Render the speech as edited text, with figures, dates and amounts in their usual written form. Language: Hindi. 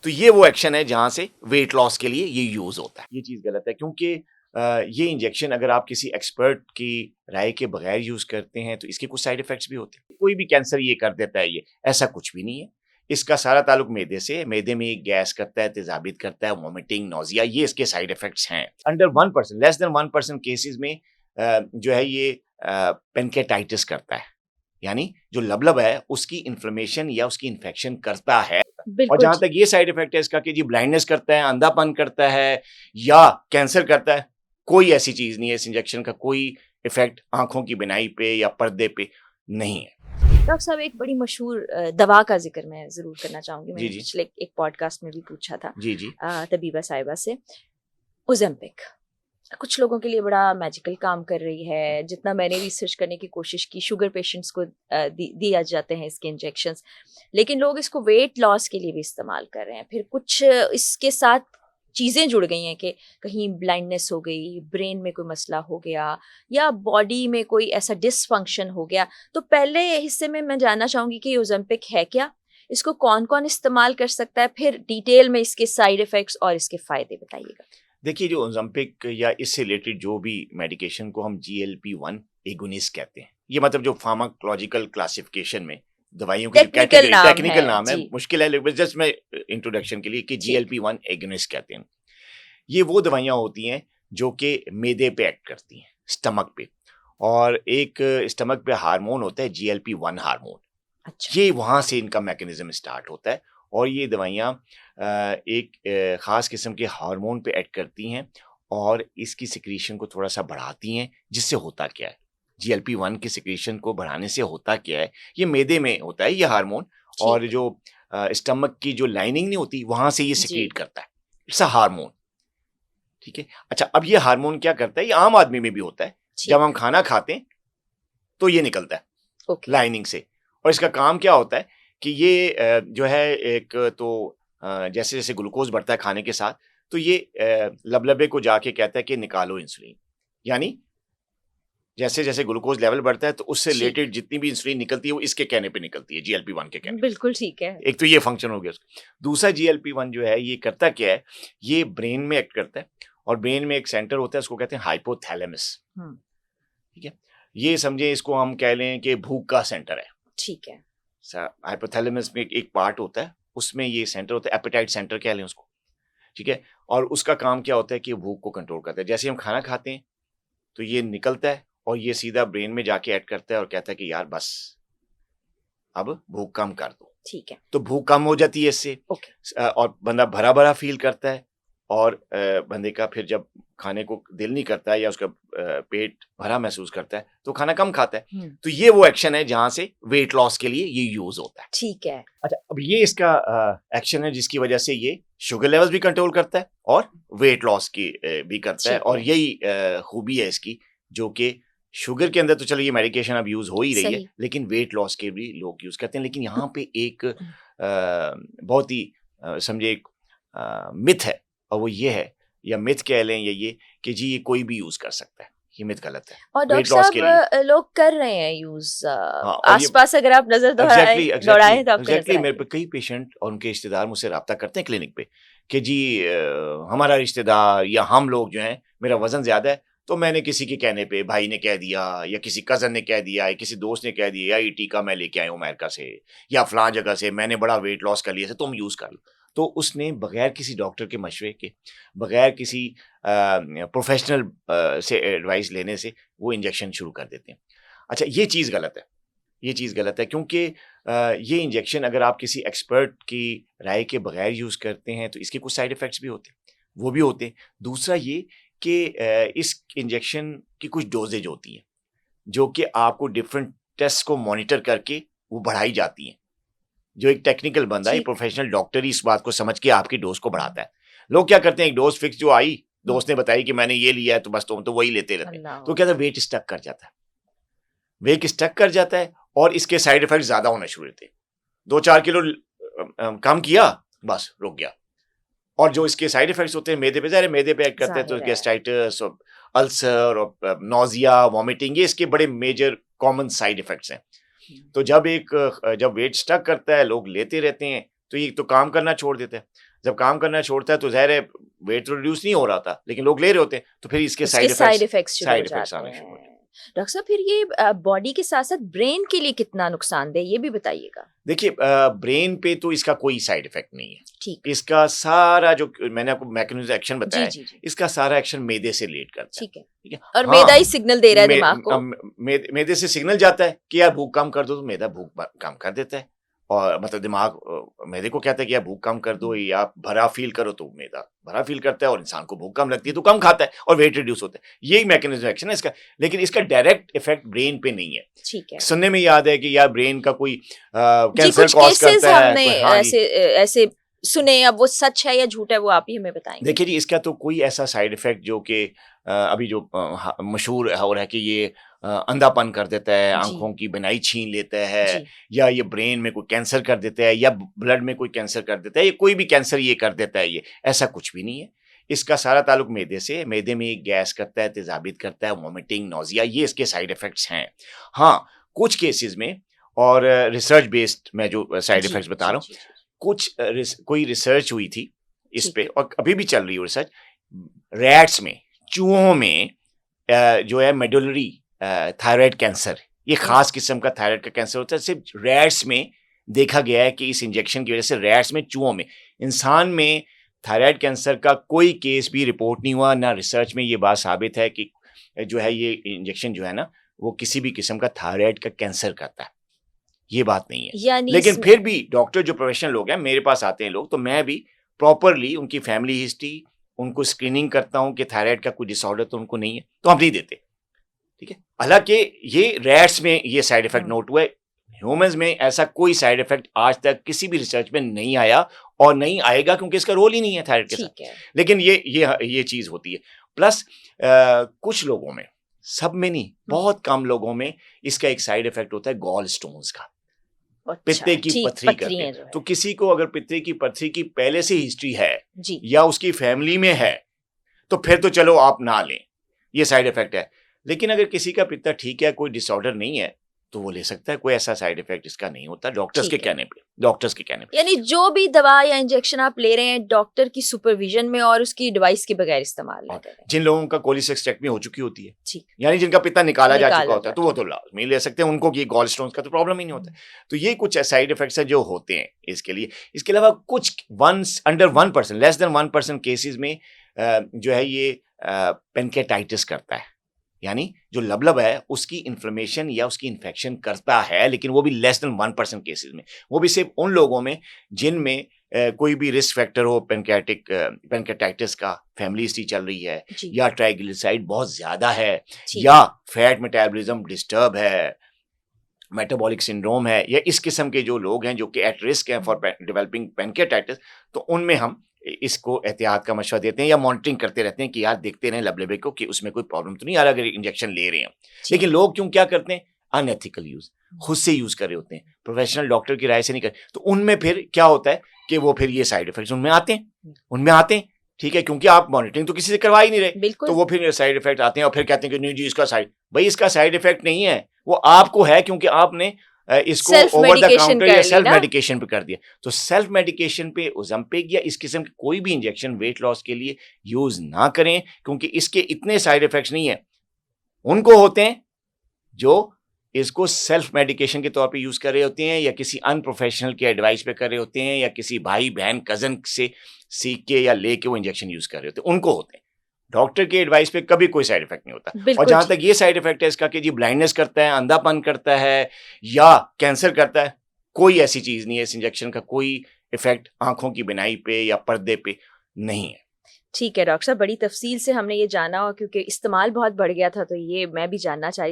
तो ये वो एक्शन है जहां से वेट लॉस के लिए ये यूज होता है। ये चीज गलत है क्योंकि ये इंजेक्शन अगर आप किसी एक्सपर्ट की राय के बगैर यूज करते हैं तो इसके कुछ साइड इफेक्ट्स भी होते हैं। कोई भी कैंसर ये कर देता है, ये ऐसा कुछ भी नहीं है। इसका सारा ताल्लुक मैदे से, मैदे में गैस करता है, तेजाबियत करता है, वॉमिटिंग, नोजिया, ये इसके साइड इफेक्ट्स हैं। अंडर 1%, लेस देन 1% केसेस में जो है ये पेनकेटाइटिस करता है, यानी जो लबलब है उसकी इन्फ्लेमेशन या उसकी इन्फेक्शन करता है। और जहां तक ये साइड इफेक्ट है इसका कि जी ब्लाइंडनेस करता है, अंधापन करता है या कैंसर करता है, कोई ऐसी चीज नहीं है। इस इंजेक्शन का कोई इफेक्ट आंखों की बिनाई पे या पर्दे पे नहीं है। डॉक्टर साहब, एक बड़ी मशहूर दवा का जिक्र मैं जरूर करना चाहूंगी। मैंने जी। पिछले एक पॉडकास्ट में भी पूछा था जी। तबीबा साहिबा से। ओजेम्पिक कुछ लोगों के लिए बड़ा मैजिकल काम कर रही है। जितना मैंने रिसर्च करने की कोशिश की, शुगर पेशेंट्स को दिया जाते हैं इसके इंजेक्शंस, लेकिन लोग इसको वेट लॉस के लिए भी इस्तेमाल कर रहे हैं। फिर कुछ इसके साथ चीज़ें जुड़ गई हैं कि कहीं ब्लाइंडनेस हो गई, ब्रेन में कोई मसला हो गया या बॉडी में कोई ऐसा डिसफंक्शन हो गया। तो पहले हिस्से में मैं जानना चाहूँगी कि ओजेम्पिक है क्या, इसको कौन कौन इस्तेमाल कर सकता है, फिर डिटेल में इसके साइड इफ़ेक्ट्स और इसके फ़ायदे बताइएगा। देखिए, जो ओजेम्पिक या इससे रिलेटेड जो भी मेडिकेशन को हम GLP-1 एगोनिस्ट कहते हैं, ये मतलब जो फार्माकोलॉजिकल क्लासिफिकेशन में दवाइयों की टेक्निकल नाम टेक्निकल है नाम है, जी। मुश्किल है, लेकिन जस्ट मैं इंट्रोडक्शन के लिए कि ठीक। GLP-1 एगोनिस्ट कहते हैं। ये वो दवाइयां होती हैं जो कि मैदे पे एक्ट करती हैं, स्टमक पे, और एक स्टमक पे हार्मोन होता है GLP-1 हार्मोन। अच्छा। ये वहां से इनका मैकेनिज्म स्टार्ट होता है और ये दवाइयाँ एक ख़ास किस्म के हार्मोन पे एक्ट करती हैं और इसकी सिक्रीशन को थोड़ा सा बढ़ाती हैं, जिससे होता क्या है, GLP-1 की सिक्रीशन को बढ़ाने से होता क्या है, ये मैदे में होता है ये हार्मोन, और जो स्टमक की जो लाइनिंग नहीं होती वहां से ये सिक्रीट करता है। इट्स अ हार्मोन, ठीक है। अच्छा, अब ये हार्मोन क्या करता है, ये आम आदमी में भी होता है। जब हम खाना खाते हैं तो ये निकलता है लाइनिंग से, और इसका काम क्या होता है कि ये जो है एक तो जैसे जैसे ग्लूकोज बढ़ता है खाने के साथ, तो ये लबलबे को जाके कहता है कि निकालो इंसुलिन, यानी जैसे जैसे ग्लूकोज लेवल बढ़ता है तो उससे रिलेटेड जितनी भी इंसुलिन निकलती है वो इसके कहने पे निकलती है, GLP-1 के कहने पे। बिल्कुल ठीक है। एक तो ये फंक्शन हो गया उसका। दूसरा GLP-1 जो है ये करता क्या है, ये ब्रेन में एक्ट करता है, और ब्रेन में एक सेंटर होता है, उसको कहते हैं हाइपोथैलेमस, ठीक है। ये समझे, इसको हम कह लें कि भूख का सेंटर है। ठीक है। हाइपोथैलेमस में एक पार्ट होता है, उसमें ये सेंटर होता है, एपेटाइट सेंटर कह लें उसको, ठीक है। और उसका काम क्या होता है कि भूख को कंट्रोल करता है। जैसे हम खाना खाते हैं तो ये निकलता है और ये सीधा ब्रेन में जाके ऐड करता है और कहता है कि यार बस अब भूख कम कर दो। ठीक है। तो भूख कम हो जाती है इससे, और बंदा भरा भरा फील करता है, और बंदे का फिर जब खाने को दिल नहीं करता है या उसका पेट भरा महसूस करता है तो खाना कम खाता है। तो ये वो एक्शन है जहां से वेट लॉस के लिए ये यूज होता है। ठीक है। अच्छा, अब ये इसका एक्शन है जिसकी वजह से ये शुगर लेवल्स भी कंट्रोल करता है और वेट लॉस की भी करता है, और यही खूबी है इसकी, जो कि शुगर के अंदर तो चलो ये मेडिकेशन अब यूज हो ही रही है, लेकिन वेट लॉस के भी लोग यूज करते हैं। लेकिन यहाँ पे एक बहुत ही समझे एक मिथ है, और वो ये है, या मिथ कह लें, ये कि जी ये कोई भी यूज कर सकता है। ये मिथ गलत है। और डॉक्टर साहब लोग कर रहे हैं यूज। आसपास अगर आप नजर दौड़ाएं तो आपको एग्जैक्टली मेरे पे कई पेशेंट और उनके रिश्तेदार मुझसे रब्ता करते हैं क्लिनिक पे कि जी हमारा रिश्तेदार या हम लोग जो हैं, मेरा वजन ज्यादा है, तो मैंने किसी के कहने पे, भाई ने कह दिया या किसी कजन ने कह दिया या किसी दोस्त ने कह दिया, या ये टीका मैं लेके आया हूँ अमेरिका से या फलां जगह से, मैंने बड़ा वेट लॉस कर लिया से, तुम यूज कर लो। तो उसने बगैर किसी डॉक्टर के मशवरे के, बगैर किसी प्रोफेशनल से एडवाइस लेने से वो इंजेक्शन शुरू कर देते हैं। अच्छा, ये चीज़ गलत है, ये चीज़ गलत है क्योंकि ये इंजेक्शन अगर आप किसी एक्सपर्ट की राय के बगैर यूज़ करते हैं तो इसके कुछ साइड इफ़ेक्ट्स भी होते हैं, वो भी होते हैं। दूसरा ये कि इस इंजेक्शन की कुछ डोजेज होती हैं जो कि आपको डिफरेंट टेस्ट को मॉनिटर करके वो बढ़ाई जाती हैं। जो एक टेक्निकल बंदा है, प्रोफेशनल डॉक्टर ही इस बात को समझ के आपकी डोज को बढ़ाता है। लोग क्या करते हैं, एक डोज फिक्स जो आई, दोस्त ने बताई कि मैंने ये लिया है तो बस तुम तो वही लेते रहते हैं, तो क्या था, वेट स्टक कर जाता है, वेट स्टक कर जाता है, और इसके साइड इफेक्ट ज्यादा होने शुरू होते हैं। 2-4 किलो कम किया, बस रुक गया। और जो इसके साइड इफेक्ट्स होते हैं मैदे पे, ज़ाहिर मैदे पे एक्ट करते हैं, तो गैस्ट्राइटिस और अल्सर और नोजिया, वॉमिटिंग, ये इसके बड़े मेजर कॉमन साइड इफेक्ट्स हैं। तो जब वेट स्टक करता है, लोग लेते रहते हैं, तो ये तो काम करना छोड़ देता है। जब काम करना छोड़ता है तो ज़ाहिर है वेट तो रिड्यूस नहीं हो रहा था, लेकिन लोग ले रहे होते हैं, तो फिर इसके साइड इफेक्ट्स शुरू हो साइड इफेक्ट्स जाते आने शुरू हो हैं। जाते हैं। डॉक्टर साहब फिर ये बॉडी के साथ साथ ब्रेन के लिए कितना नुकसानदेह ये भी बताइएगा। देखिए ब्रेन पे तो इसका कोई साइड इफेक्ट नहीं है। ठीक, इसका सारा जो मैंने आपको मैकेनिज्म एक्शन जी बताया, जी जी, इसका सारा एक्शन मैदे से रिलेट करता है। ठीक है। ठीक है, और हाँ, मैदा ही सिग्नल दे रहा है दिमाग को। मैदे से सिग्नल जाता है कि यार भूख कम कर दो, तो मैदा भूख कम कर देता है, और मतलब दिमाग मैदे को कहता है कि यार भूख कम कर दो या भरा फील करो, तो मैदा भरा फील करता है, और इंसान को भूख कम लगती है तो कम खाता है और वेट रिड्यूस होता है। यही मैकेनिज्म एक्शन है इसका, लेकिन इसका डायरेक्ट इफेक्ट ब्रेन पे नहीं है। ठीक है। सुनने में याद है कि यार ब्रेन का कोई जी कैंसर कुछ कॉज केसेस करता है हमने हाँ जी। ऐसे सुने, अब वो सच है या झूठ है वो आप ही हमें बताएंगे। देखिए जी, इसका तो कोई ऐसा साइड इफेक्ट जो कि अभी जो मशहूर हो रहा है कि ये अंधापन कर देता है, जी आंखों की बनाई छीन लेता है, जी, या ये ब्रेन में कोई कैंसर कर देता है, या ब्लड में कोई कैंसर कर देता है, ये कोई भी कैंसर ये कर देता है, ये ऐसा कुछ भी नहीं है। इसका सारा ताल्लुक मैदे से है। मैदे में गैस करता है, तेजाबित करता है, वॉमिटिंग, नोजिया, ये इसके साइड इफेक्ट्स हैं। हाँ, कुछ केसेस में, और रिसर्च बेस्ड मैं जो साइड जी इफेक्ट्स बता जी रहा हूँ, जी जी, कुछ कोई रिसर्च हुई थी इस ठीक पे, और अभी भी चल रही है रिसर्च। रैट्स में, चूहों में जो है मेडुलरी थायराइड कैंसर, ये खास किस्म का थायराइड का कैंसर होता है, सिर्फ रैट्स में देखा गया है कि इस इंजेक्शन की वजह से रैट्स में, चूहों में, इंसान में थायराइड कैंसर का कोई केस भी रिपोर्ट नहीं हुआ। ना रिसर्च में ये बात साबित है कि जो है ये इंजेक्शन जो है ना, वो किसी भी किस्म का थायराइड का कैंसर करता है, ये बात नहीं है। यानी लेकिन इसमें फिर भी डॉक्टर जो प्रोफेशनल लोग हैं, मेरे पास आते हैं लोग, तो मैं भी प्रॉपरली उनकी फैमिली हिस्ट्री, उनको स्क्रीनिंग करता हूँ कि थायराइड का कोई डिसऑर्डर तो उनको नहीं है, तो हम नहीं देते। ठीक है, हालांकि ये रैट्स में ये साइड इफेक्ट नोट हुआ है, ह्यूमंस में ऐसा कोई साइड इफेक्ट आज तक किसी भी रिसर्च में नहीं आया और नहीं आएगा, क्योंकि इसका रोल ही नहीं है थायराइड के साथ। ठीक है। लेकिन ये चीज होती है। प्लस कुछ लोगों में, सब में नहीं, बहुत कम लोगों में इसका एक साइड इफेक्ट होता है गॉल स्टोन्स का, पित्ते की ठीक, पथरी करके। पथरियां जो तो है किसी को अगर पित्ते की पथरी की पहले से हिस्ट्री है जी, या उसकी फैमिली में है, तो फिर तो चलो आप ना लें, ये साइड इफेक्ट है। लेकिन अगर किसी का पित्ता ठीक है, कोई डिसऑर्डर नहीं है, तो वो ले सकता है, कोई ऐसा साइड इफेक्ट इसका नहीं होता, डॉक्टर्स के ठीक है। कहने पे। यानी जो भी दवा या इंजेक्शन आप ले रहे हैं डॉक्टर की सुपरविजन में और उसकी डिवाइस के बगैर इस्तेमाल ना करें। जिन लोगों का कोलिसेक्टेक्टमी हो चुकी होती है, ठीक, यानी जिनका पित्ता निकाला जा निकाला चुका होता है, तो वो तो लाजमी ले सकते हैं, उनको ये गॉल स्टोन्स का तो प्रॉब्लम ही नहीं होता है। तो ये कुछ साइड इफेक्ट्स हैं जो होते हैं इसके लिए। इसके अलावा कुछ अंडर 1%, लेस देन 1% केसेस में जो है ये पेनकेटाइटिस करता है, यानी जो लबलब है उसकी इन्फ्लेमेशन या उसकी इन्फेक्शन करता है, लेकिन वो भी लेस देन 1% केसेस में। वो भी सिर्फ उन लोगों में जिनमें कोई भी रिस्क फैक्टर हो पेनकेटाइटिस का, फैमिली हिस्ट्री चल रही है, जी, या ट्राइग्लिसराइड बहुत ज्यादा है, ठीक, या फैट मेटाबॉलिज्म डिस्टर्ब है, मेटाबॉलिक सिंड्रोम है, या इस किस्म के जो लोग हैं जो कि एट रिस्क हैं फॉर डेवलपिंग पेनकेटाइटिस, तो उनमें हम इसको एहतियात का मशवरा देते हैं या मॉनिटरिंग करते रहते हैं कि यार देखते रहें लबलेबे को कि उसमें कोई प्रॉब्लम तो नहीं आ रहा अगर इंजेक्शन ले रहे हैं। लेकिन लोग क्यों क्या करते हैं, अनएथिकल यूज, खुद से यूज कर रहे होते हैं, प्रोफेशनल डॉक्टर की राय से नहीं कर, तो उनमें फिर क्या होता है कि वो फिर ये साइड इफेक्ट्स उनमें आते हैं। ठीक है, क्योंकि आप मॉनिटरिंग तो किसी से करवा ही नहीं रहे, बिल्कुल, तो वो फिर साइड इफेक्ट आते हैं और फिर कहते हैं कि नहीं जी इसका भाई इसका साइड इफेक्ट नहीं है, वो आपको है क्योंकि आपने इसको ओवर द काउंटर या सेल्फ मेडिकेशन पे कर दिया। तो सेल्फ मेडिकेशन पे ओज़ेम्पिक या इस किस्म के कोई भी इंजेक्शन वेट लॉस के लिए यूज ना करें, क्योंकि इसके इतने साइड इफेक्ट्स नहीं है। उनको होते हैं जो इसको सेल्फ मेडिकेशन के तौर पे यूज कर रहे होते हैं, या किसी अनप्रोफेशनल के एडवाइस पे कर रहे होते हैं, या किसी भाई बहन कजन से सीख के या लेके वो इंजेक्शन यूज कर रहे होते हैं, उनको होते हैं। डॉक्टर के एडवाइस पे कभी कोई साइड इफेक्ट नहीं होता। और जहां तक ये साइड इफेक्ट है इसका कि जी ब्लाइंडनेस करता है, अंधापन करता है या कैंसर करता है, कोई ऐसी चीज नहीं है। इस इंजेक्शन का कोई इफेक्ट आंखों की बिनाई पे या पर्दे पे नहीं है। ठीक है डॉक्टर साहब, बड़ी तफसील से हमने ये जाना, और क्योंकि इस्तेमाल बहुत बढ़ गया था तो ये मैं भी जानना चाह रही थी।